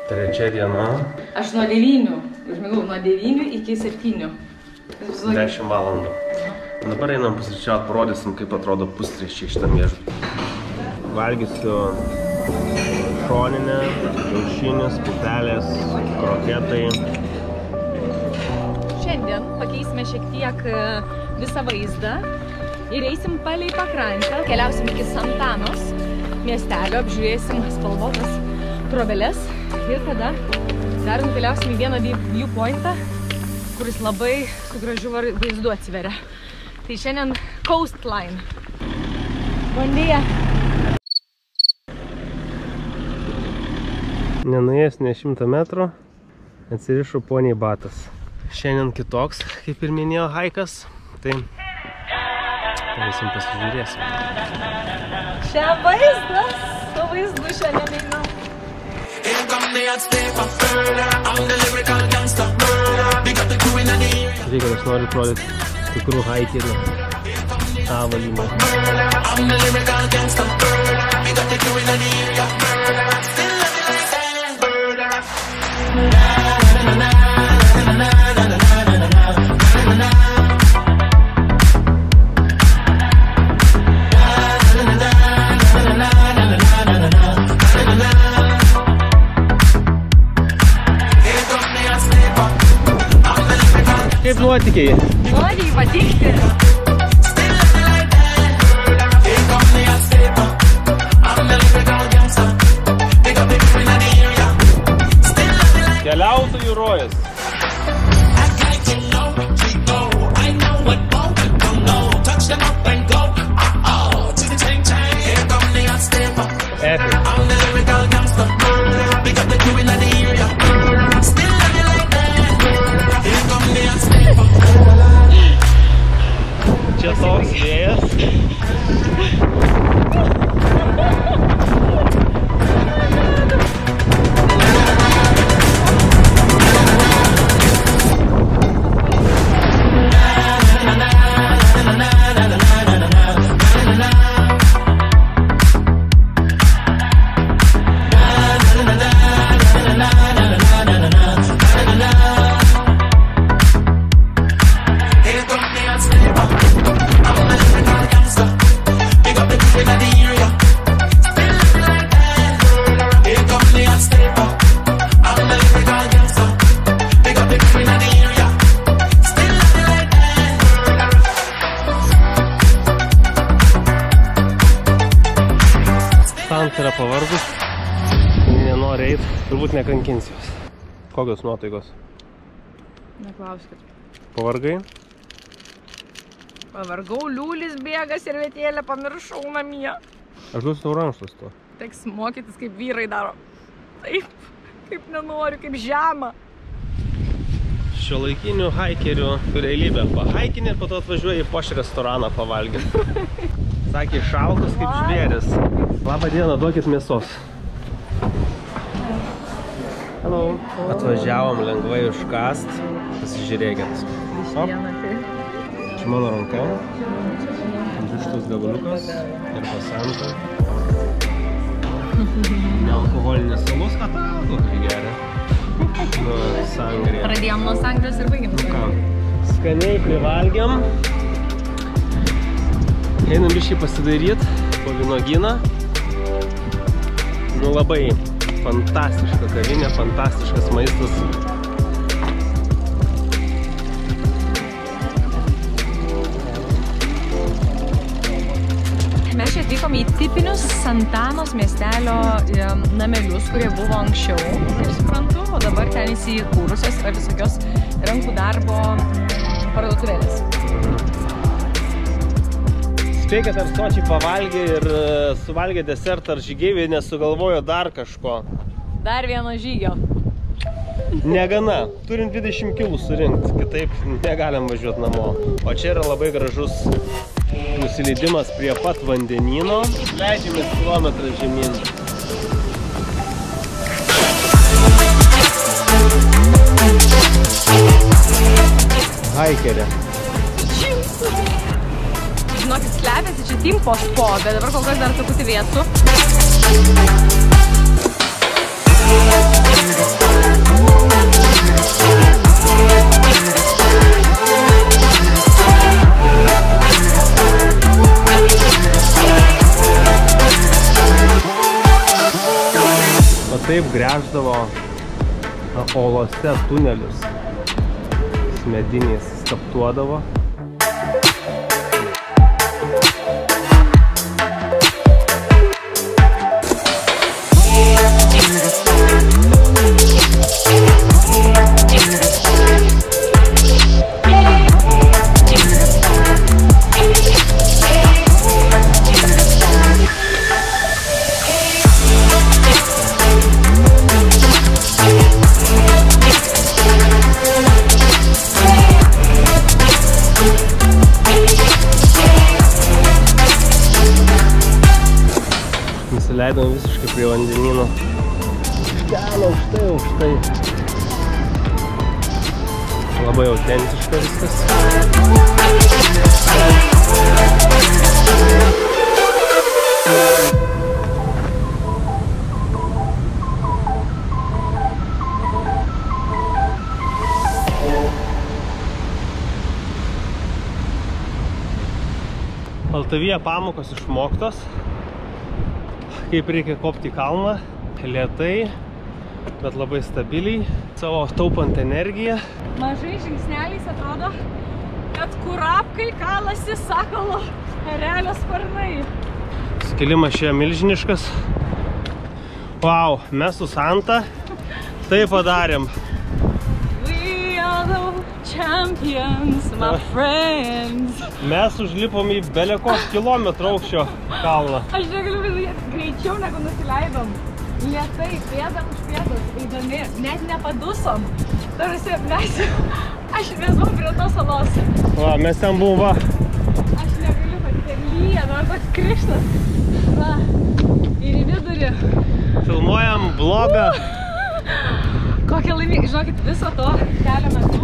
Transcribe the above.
Trečia diena. Aš nuo 9, užmigau nuo 9 iki 7. 10 valandų. Dabar einam pusryčiaut, parodysim, kaip atrodo pusryčiai šitam viešbutį. Valgysiu šoninę, kiaušinis, pupelės, kroketai. Šiandien pakeisime šiek tiek visą vaizdą ir eisim palei pakrantę. Keliausim iki Santanos miestelio, apžiūrėsim spalvotas trobeles ir tada dar nukeliausim į vieną viewpointą, kuris labai su gražiu vaizdu atsiveria. Tai šiandien Coastline. Buen día. Nenuėjęs ne 100 metrų, atsirišo poniai batas. Šiandien kitoks, kaip ir minėjo, haikas, tai eisim pasižiūrėsim. Čia vaizdas, su vaizdu šiandien einam. Žiūrėk, aš noriu atrodyti tikrų haikerių avalynę. Kaip nuotykiai? Nori patikti. Keliautojų rojas. Čia toks vėjas. Santa yra pavargus, nenori eiti, turbūt nekankinsiu jos. Kokios nuotaikos? Neklauskit. Pavargai? Pavargau, liūlis bėga, servetėlę pamiršau namie. Aš duosiu tau rankšluostį to. Teks mokytis, kaip vyrai daro. Taip, kaip nenoriu, kaip žema. Šiuolaikinių haikerių realybė. Pahaikinė ir po to atvažiuoja į poš restoraną pavalgyti. Sakė, šaltas kaip žvėris. Labą dieną, duokit mėsos. Hello. Atvažiavom lengvai užkast. Pasižiūrėkit. Čia mano ranka. Šitas gabaliukas ir pasanta. Nealkoholinis alus, ką tau geria. Nu, sangrija. Pradėjom nuo sangrijos ir baigėm. Skaniai privalgiam. Einam biškį pasidaryt po vynuogyną. Nu, labai fantastiška kavinė, fantastiškas maistas. Mes čia atvykom į tipinius Santanos miestelio namelius, kurie buvo anksčiau, kaip suprantu, o dabar ten įsikūrusios yra visokios rankų darbo parduotuvėlės. Spėkit, ar sočiai pavalgė ir suvalgė desertą, ar žygeiviai nesugalvojo dar kažko. Dar vieno žygio. Negana, turim 20 kilų surinkti, kitaip negalim važiuoti namo. O čia yra labai gražus nusileidimas prie pat vandenyno. Leidžiamės kilometrą žemyn. Haikerė. Žinokit, slepiasi čia Timpo spo, bet dabar kol kas dar truputį vėsu. taip gręždavo olose tunelius. Mediniais skaptuodavo. Nusileidom visiškai prie vandenyno. Ten aukštai. Labai autentiška viskas. Altavyje pamokos išmoktos, kaip reikia kopti į kalną, lėtai, bet labai stabiliai, savo taupant energiją. Mažai žingsneliais atrodo, kad kurapkai kalasi sakalo erelio sparnai. Skilimas čia milžiniškas. Wow, mes su Santa tai padarėm. We are the champions, my friends. Mes užlipom į belekos kilometrų aukščio kalną. Aš negaliu vidėti greičiau negu nusileidom. Lėtai, pėda už pėdos, eidami, net nepadusom. Tarsi mes buvom prie tos salos. Va, mes ten buvom, va. Aš negaliu patikėti, lyja, nors toks krikštas. Va, ir į vidurį. Filmuojam vlogą. Kokia laimė, žinokit, viso to kelio metu